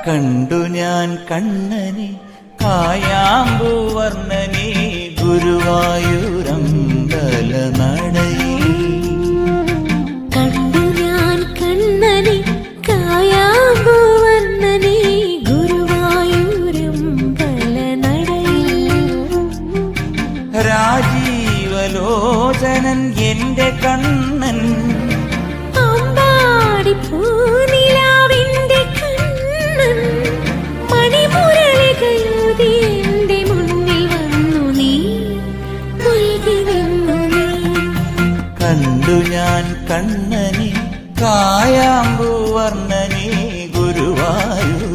കണ്ടു ഞാൻ കണ്ണനെ കായാമ്പൂവർണ്ണനെ ഗുരുവായൂരമ്പല നടയിൽ. കണ്ടു ഞാൻ കണ്ണനെ കായാമ്പൂവർണ്ണനെ ഗുരുവായൂരമ്പല നടയിൽ. രാജീവലോചനൻ എന്റെ കണ്ണൻ അമ്പാടി പൂനിലാവിന്റെ കണ്ണൻ മണിമുരളികയൂതി എന്റെ മുന്നിൽ വന്നു നീ പുൽകി നിന്നു നീ. കണ്ടു ഞാൻ കണ്ണനെ കായാമ്പൂവർണ്ണനെ ഗുരുവായൂരമ്പല